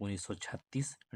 1936,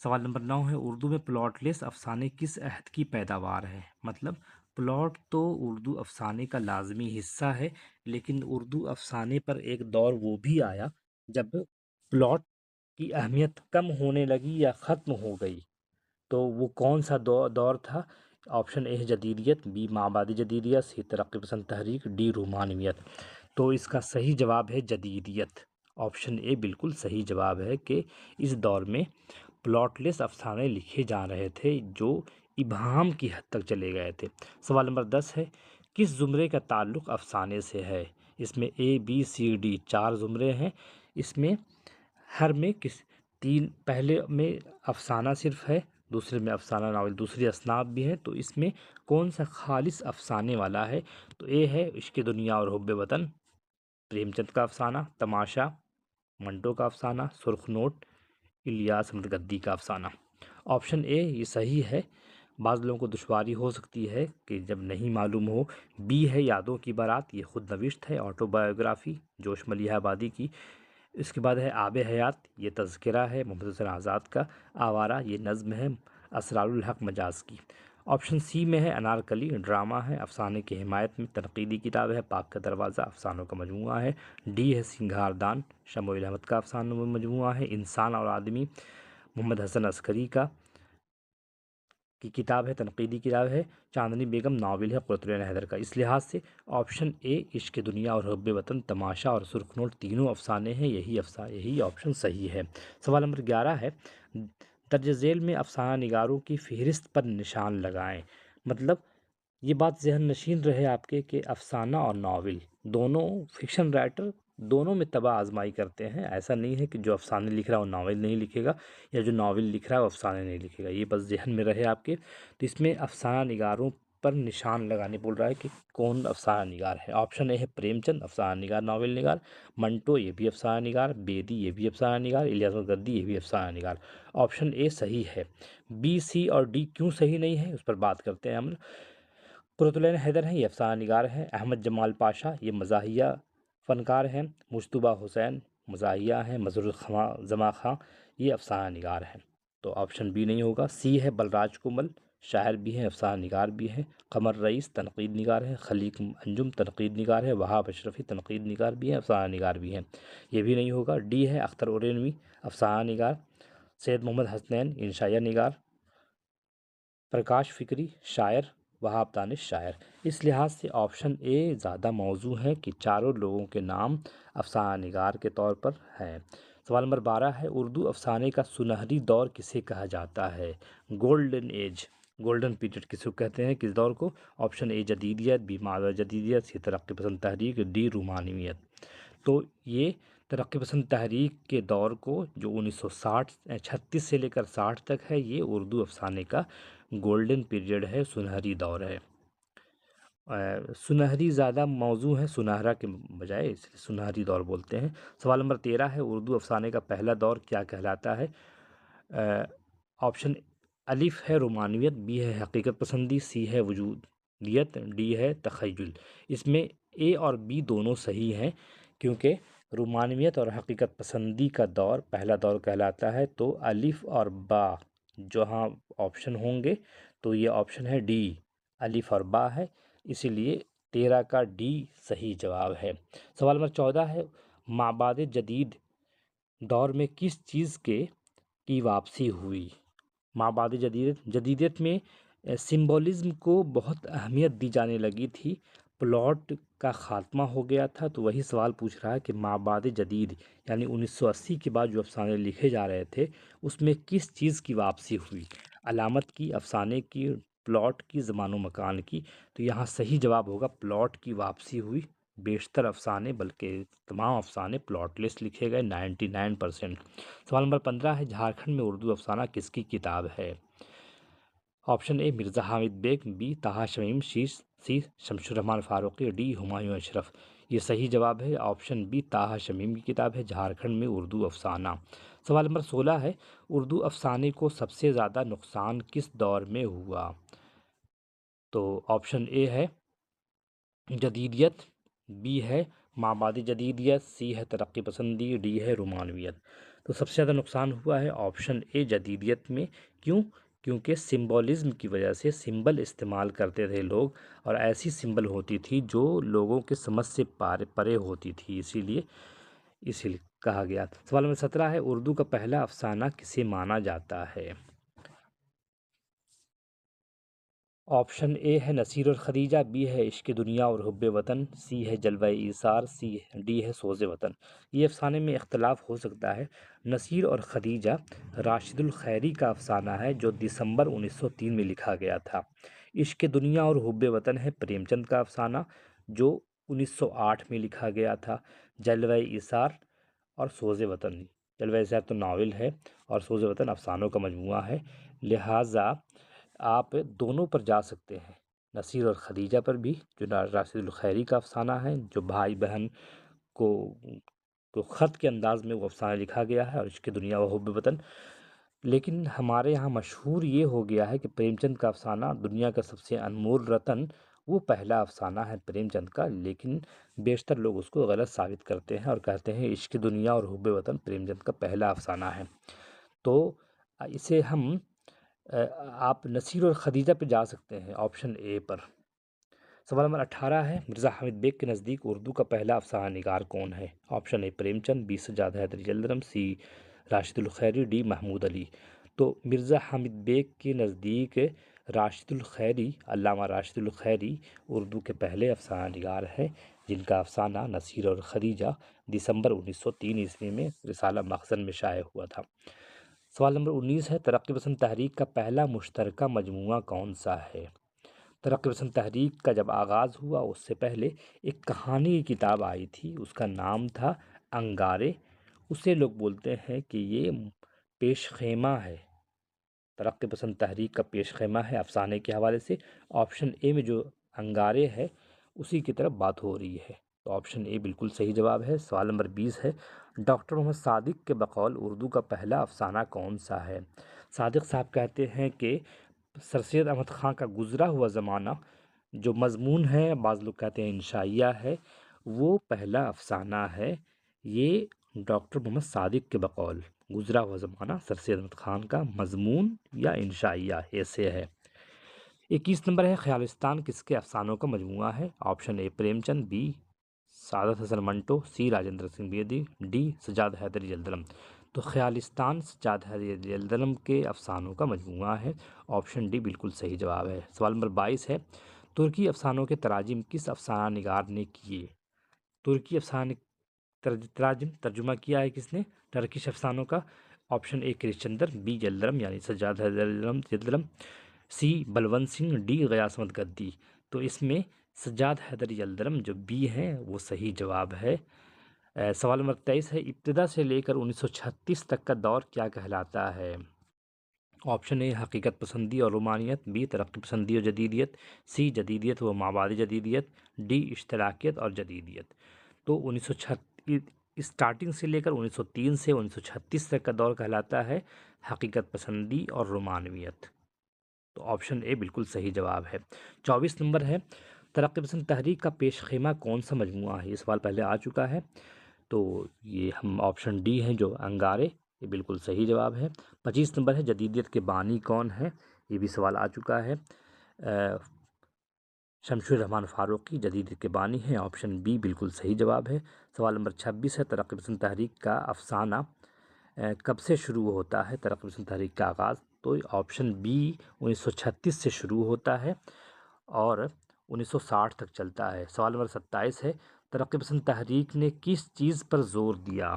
سوال نمبر 9 ہے اردو میں پلاٹ لیس افسانے کس عہد کی پیداوار ہے؟ مطلب پلاٹ تو اردو افسانے کا لازمی حصہ ہے، لیکن اردو افسانے پر ایک دور وہ بھی آیا جب پلاٹ کی اہمیت کم ہونے لگی یا ختم ہو گئی۔ تو وہ کون سا دور تھا؟ آپشن اے ہے جدیدیت، بی مابعدی جدیدیت، سی ترقی پسند تحریک، ڈی رومانویت۔ تو اس کا صحیح جواب ہے جدیدیت۔ آپشن اے بالکل صحیح جواب ہے کہ اس دور میں پلاٹ لیس افسانے لکھے جا رہے تھے جو ابہام کی حد تک چلے گئے تھے۔ سوال نمبر 10 ہے کس زمرے کا تعلق افسانے سے ہے؟ اس میں اے بی سی ڈی 4 زمرے ہیں۔ اس میں ہر میں پہلے میں افسانہ صرف ہے، دوسرے میں افسانہ ناول، دوسری اصناف بھی ہیں، تو اس میں کون سا خالص افسانے والا ہے؟ تو اے ہے عشق دنیا اور حب وطن، پریم چند کا افسانہ، تماشا، منٹو کا افسانہ، سرخ نوٹ، الیاس احمد گدی کا افسانہ۔ آپشن اے یہ صحیح ہے۔ بعض لوگوں کو دشواری ہو سکتی ہے کہ جب نہیں معلوم ہو۔ بی ہے یادوں کی بارات، یہ خود نوشت ہے، آٹو بایوگرافی جوش ملیحہ آبادی کی۔ اس کے بعد ہے آب حیات، یہ تذکرہ ہے محمد حسین آزاد کا۔ آوارہ یہ نظم ہے اسرار الحق مجاز کی۔ آپشن سی میں ہے انارکلی، ڈرامہ ہے، افسانے کی حمایت میں تنقیدی کتاب ہے، پاک کا دروازہ افسانوں کا مجموعہ ہے۔ ڈی ہے سنگھار دان، شموئیل احمد کا افسانوں میں مجموعہ ہے۔ انسان اور آدمی محمد حسن عسکری کی کتاب ہے، تنقیدی کتاب ہے۔ چاندنی بیگم ناول ہے قرۃ العین حیدر کا۔ اس لحاظ سے آپشن اے عشق دنیا اور حب وطن، تماشا اور سرخ نوٹ تینوں افسانے ہیں، یہی آپشن صحیح ہے۔ سوال نمبر 11 ہے درج ذیل میں افسانہ نگاروں کی فہرست پر نشان لگائیں۔ مطلب یہ بات ذہن نشین رہے آپ کے کہ افسانہ اور ناول دونوں فکشن رائٹر دونوں میں طبع آزمائی کرتے ہیں۔ ایسا نہیں ہے کہ جو افسانے لکھ رہا ہے وہ ناول نہیں لکھے گا، یا جو ناول لکھ رہا ہے وہ افسانے نہیں لکھے گا، یہ بس ذہن میں رہے آپ کے۔ تو اس میں افسانہ نگاروں پر نشان لگانے بول رہا ہے کہ کون افسانہ نگار ہے۔ آپشن اے ہے پریم چند افسانہ نگار، ناول نگار، منٹو یہ بھی افسانہ نگار، بیدی یہ بھی افسانہ نگار، الیاس احمد گدی یہ بھی افسانہ نگار۔ آپشن اے صحیح ہے۔ بی سی اور ڈی کیوں صحیح نہیں ہے اس پر بات کرتے ہیں ہم۔ قرۃ العین حیدر ہیں، یہ افسانہ نگار ہیں۔ احمد جمال پاشا یہ مزاحیہ فنکار ہیں۔ مجتبیٰ حسین مزاحیہ ہیں۔ مظہر زما خاں یہ افسانہ نگار ہیں۔ تو آپشن بی نہیں ہوگا۔ سی ہے بلراج کمل، شاعر بھی ہیں، افسانہ نگار بھی ہیں۔ قمر رئیس تنقید نگار ہیں۔ خلیق انجم تنقید نگار ہے۔ وہاب اشرفی تنقید نگار بھی ہیں، افسانہ نگار بھی ہیں، یہ بھی نہیں ہوگا۔ ڈی ہے اختر اورینوی افسانہ نگار۔ سید محمد حسنین انشائیہ نگار۔ پرکاش فکری شاعر۔ وہاب دانش شاعر۔ اس لحاظ سے آپشن اے زیادہ موزوں ہے کہ چاروں لوگوں کے نام افسانہ نگار کے طور پر ہیں۔ سوال نمبر 12 ہے اردو افسانے کا سنہری دور کسے کہا جاتا ہے؟ گولڈن ایج، گولڈن پیریڈ کس کو کہتے ہیں، کس دور کو؟ آپشن اے جدیدیت، بی ماورا جدیدیت، سی ترقی پسند تحریک، ڈی رومانویت۔ تو یہ ترقی پسند تحریک کے دور کو جو 1936 سے لے کر 60 تک ہے، یہ اردو افسانے کا گولڈن پیریڈ ہے، سنہری دور ہے۔ سنہری زیادہ موزوں ہے سنہرا کے بجائے، اس لیے سنہری دور بولتے ہیں۔ سوال نمبر 13 ہے اردو افسانے کا پہلا دور کیا کہلاتا ہے؟ آپشن الف ہے رومانویت، بی ہے حقیقت پسندی، سی ہے وجودیت، ڈی ہے تخیل۔ اس میں اے اور بی دونوں صحیح ہیں، کیونکہ رومانویت اور حقیقت پسندی کا دور پہلا دور کہلاتا ہے، تو الف اور با جہاں آپشن ہوں گے تو یہ آپشن ہے ڈی، الف اور با ہے، اسی لیے 13 کا ڈی صحیح جواب ہے۔ سوال نمبر 14 ہے مابعد جدید دور میں کس چیز کی واپسی ہوئی؟ مابعد جدیدیت میں سمبولزم کو بہت اہمیت دی جانے لگی تھی، پلاٹ کا خاتمہ ہو گیا تھا، تو وہی سوال پوچھ رہا ہے کہ مابعد جدید یعنی 1980 کے بعد جو افسانے لکھے جا رہے تھے اس میں کس چیز کی واپسی ہوئی؟ علامت کی، افسانے کی، پلاٹ کی، زمان و مکان کی؟ تو یہاں صحیح جواب ہوگا پلاٹ کی واپسی ہوئی۔ بیشتر افسانے بلکہ تمام افسانے پلاٹ لیس لکھے گئے 99%۔ سوال نمبر 15 ہے جھارکھنڈ میں اردو افسانہ کس کی کتاب ہے؟ Option A Mirza Hamid Baig, B Taha Shamim, C Shamsur Rahman Faruqi, D Humayun اشرف۔ یہ صحیح جواب ہے آپشن بی طٰہٰ شمیم کی کتاب ہے جھارکھنڈ میں اردو افسانہ۔ سوال نمبر 16 ہے اردو افسانے کو سب سے زیادہ نقصان کس دور میں ہوا؟ تو آپشن اے ہے جدیدیت، بی ہے مابعد جدیدیت، سی ہے ترقی پسندی، ڈی ہے رومانویت۔ تو تو سب سے زیادہ نقصان ہوا ہے آپشن اے جدیدیت میں۔ کیوں؟ کیونکہ سمبولزم کی وجہ سے سمبل استعمال کرتے تھے لوگ، اور ایسی سمبل ہوتی تھی جو لوگوں کے سمجھ سے پرے ہوتی تھی، اسی لیے کہا گیا۔ سوال نمبر 17 ہے، اردو کا پہلا افسانہ کسے مانا جاتا ہے؟ آپشن اے ہے نصیر اور خدیجہ، بی ہے عشق دنیا اور حب وطن، سی ہے جلوہ ایثار، ڈی ہے سوز وطن۔ یہ افسانے میں اختلاف ہو سکتا ہے۔ نصیر اور خدیجہ راشد الخیری کا افسانہ ہے جو دسمبر 1903 میں لکھا گیا تھا۔ عشق دنیا اور حب وطن ہے پریم چند کا افسانہ جو 1908 میں لکھا گیا تھا۔ جلوہ ایثار اور سوز وطن، جلوہ ایثار تو ناول ہے اور سوز وطن افسانوں کا مجموعہ ہے، لہٰذا آپ دونوں پر جا سکتے ہیں، نصیر اور خدیجہ پر بھی جو راشد الخیری کا افسانہ ہے، جو بھائی بہن کو خط کے انداز میں وہ افسانہ لکھا گیا ہے، اور عشق دنیا و حب وطن۔ لیکن ہمارے یہاں مشہور یہ ہو گیا ہے کہ پریم چند کا افسانہ دنیا کا سب سے انمول رتن، وہ پہلا افسانہ ہے پریم چند کا، لیکن بیشتر لوگ اس کو غلط ثابت کرتے ہیں اور کہتے ہیں عشق دنیا اور حب وطن پریم چند کا پہلا افسانہ ہے۔ تو اسے ہم آپ نصیر اور خدیجہ پہ جا سکتے ہیں، آپشن اے پر۔ سوال نمبر 18 ہے، مرزا حامد بیگ کے نزدیک اردو کا پہلا افسانہ نگار کون ہے؟ Option A Prem Chand, B Sajjad Haider Yildirim, C Rashid Alkhairi, D Mahmood Ali. تو مرزا حامد بیگ کے نزدیک راشد الخیری، علامہ راشد الخیری اردو کے پہلے افسانہ نگار ہے، جن کا افسانہ نصیر اور خدیجہ دسمبر 1903 عیسوی میں رسالہ مخزن میں شائع ہوا تھا۔ سوال نمبر 19 ہے، ترقی پسند تحریک کا پہلا مشترکہ مجموعہ کون سا ہے؟ ترقی پسند تحریک کا جب آغاز ہوا اس سے پہلے ایک کہانی کی کتاب آئی تھی، اس کا نام تھا انگارے۔ اسے لوگ بولتے ہیں کہ یہ پیش خیمہ ہے، ترقی پسند تحریک کا پیش خیمہ ہے افسانے کے حوالے سے۔ آپشن اے میں جو انگارے ہے اسی کی طرف بات ہو رہی ہے، تو آپشن اے بالکل صحیح جواب ہے۔ سوال نمبر 20 ہے، ڈاکٹر محمد صادق کے بقول اردو کا پہلا افسانہ کون سا ہے؟ صادق صاحب کہتے ہیں کہ سر سید احمد خان کا گزرا ہوا زمانہ جو مضمون ہے، بعض لوگ کہتے ہیں انشائیہ ہے، وہ پہلا افسانہ ہے۔ یہ ڈاکٹر محمد صادق کے بقول گزرا ہوا زمانہ سر سید احمد خان کا مضمون یا انشائیہ ایسے ہے۔ 21 نمبر ہے، خیالستان کس کے افسانوں کا مجموعہ ہے؟ Option A Prem Chand, be Saadat Hasan Manto, C Rajendra Singh Bedi, D Sajjad Haider Yildirim. تو خیالستان سجاد حیدر یلدرم کے افسانوں کا مجموعہ ہے، آپشن ڈی بالکل صحیح جواب ہے۔ سوال نمبر 22 ہے، ترکی افسانوں کے تراجم کس افسانہ نگار نے کیے؟ ترکی افسانے تراجم ترجمہ کیا ہے کس نے ٹرکش افسانوں کا؟ Option A Krishan Chander, B Yaldram یعنی Sajjad Haider Yildirim, C Balwant Singh, D Ghiyas Ahmad Gaddi. تو اس میں سجاد حیدر یلدرم جو بی ہیں وہ صحیح جواب ہے۔ سوال نمبر 23 ہے، ابتدا سے لے کر 1936 تک کا دور کیا کہلاتا ہے؟ آپشن اے حقیقت پسندی اور رومانیت، بی ترقی پسندی اور جدیدیت، سی جدیدیت و مابعد جدیدیت، ڈی اشتراکیت اور جدیدیت۔ تو 1936 اسٹارٹنگ سے لے کر 1903 سے 1936 تک کا دور کہلاتا ہے حقیقت پسندی اور رومانویت۔ تو آپشن اے بالکل صحیح جواب ہے۔ 24 نمبر ہے، ترقی پسند تحریک کا پیش خیمہ کون سا مجموعہ ہے؟ یہ سوال پہلے آ چکا ہے، تو یہ ہم آپشن ڈی ہیں جو انگارے، یہ بالکل صحیح جواب ہے۔ 25 نمبر ہے، جدیدیت کے بانی کون ہے؟ یہ بھی سوال آ چکا ہے۔ شمشیر الرحمن فاروقی جدیدیت کے بانی ہیں، آپشن بی بالکل صحیح جواب ہے۔ سوال نمبر 26 ہے، ترقی پسند تحریک کا افسانہ کب سے شروع ہوتا ہے؟ ترقی پسند تحریک کا آغاز تو آپشن بی 1936 سے شروع ہوتا ہے اور 1960 تک چلتا ہے۔ سوال نمبر 27 ہے، ترقی پسند تحریک نے کس چیز پر زور دیا؟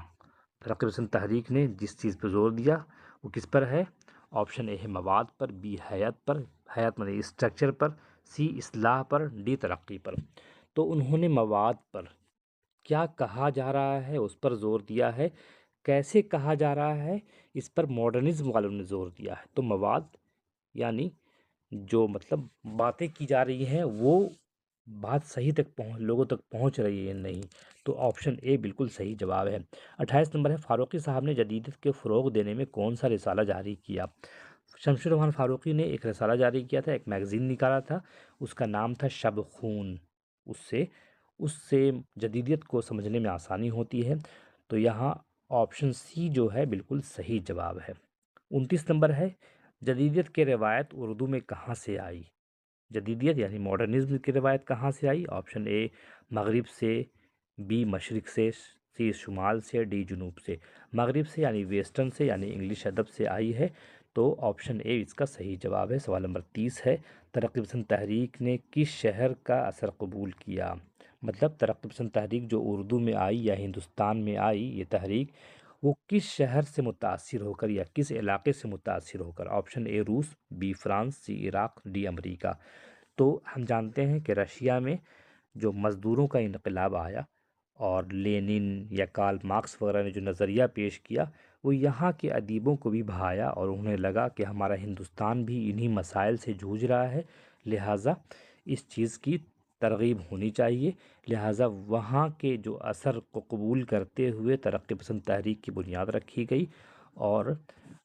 ترقی پسند تحریک نے جس چیز پر زور دیا وہ کس پر ہے؟ آپشن اے ہے مواد پر، بی حیات پر، حیات مطلب اسٹرکچر پر، سی اصلاح پر، ڈی ترقی پر۔ تو انہوں نے مواد پر کیا کہا جا رہا ہے اس پر زور دیا ہے، کیسے کہا جا رہا ہے اس پر ماڈرنزم والوں نے زور دیا ہے۔ تو مواد یعنی جو مطلب باتیں کی جا رہی ہیں وہ بات صحیح تک لوگوں تک پہنچ رہی ہے نہیں، تو آپشن اے بالکل صحیح جواب ہے۔ 28 نمبر ہے، فاروقی صاحب نے جدیدیت کے فروغ دینے میں کون سا رسالہ جاری کیا؟ شمشیر الرحمن فاروقی نے ایک رسالہ جاری کیا تھا، ایک میگزین نکالا تھا، اس کا نام تھا شب خون۔ اس سے جدیدیت کو سمجھنے میں آسانی ہوتی ہے۔ تو یہاں آپشن سی جو ہے بالکل صحیح جواب ہے۔ 29 نمبر ہے، جدیدیت کی روایت اردو میں کہاں سے آئی؟ جدیدیت یعنی ماڈرنزم کی روایت کہاں سے آئی؟ آپشن اے مغرب سے، بی مشرق سے، سی شمال سے، ڈی جنوب سے۔ مغرب سے یعنی ویسٹرن سے، یعنی انگلش ادب سے آئی ہے، تو آپشن اے اس کا صحیح جواب ہے۔ سوال نمبر 30 ہے، ترقی پسند تحریک نے کس شہر کا اثر قبول کیا؟ مطلب ترقی پسند تحریک جو اردو میں آئی یا ہندوستان میں آئی یہ تحریک، وہ کس شہر سے متاثر ہو کر یا کس علاقے سے متاثر ہو کر؟ آپشن اے روس، B France, C Iraq, D امریکہ۔ تو ہم جانتے ہیں کہ رشیا میں جو مزدوروں کا انقلاب آیا اور لینن یا کارل مارکس وغیرہ نے جو نظریہ پیش کیا، وہ یہاں کے ادیبوں کو بھی بھایا اور انہیں لگا کہ ہمارا ہندوستان بھی انہی مسائل سے جوجھ رہا ہے، لہٰذا اس چیز کی ترغیب ہونی چاہیے، لہٰذا وہاں کے جو اثر کو قبول کرتے ہوئے ترقی پسند تحریک کی بنیاد رکھی گئی اور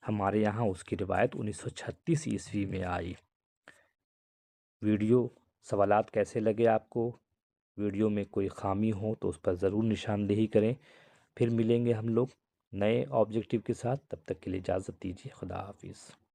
ہمارے یہاں اس کی روایت 1936 میں آئی۔ ویڈیو سوالات کیسے لگے آپ کو؟ ویڈیو میں کوئی خامی ہو تو اس پر ضرور نشاندہی کریں۔ پھر ملیں گے ہم لوگ نئے آبجیکٹیو کے ساتھ، تب تک کے لیے اجازت دیجیے، خدا حافظ۔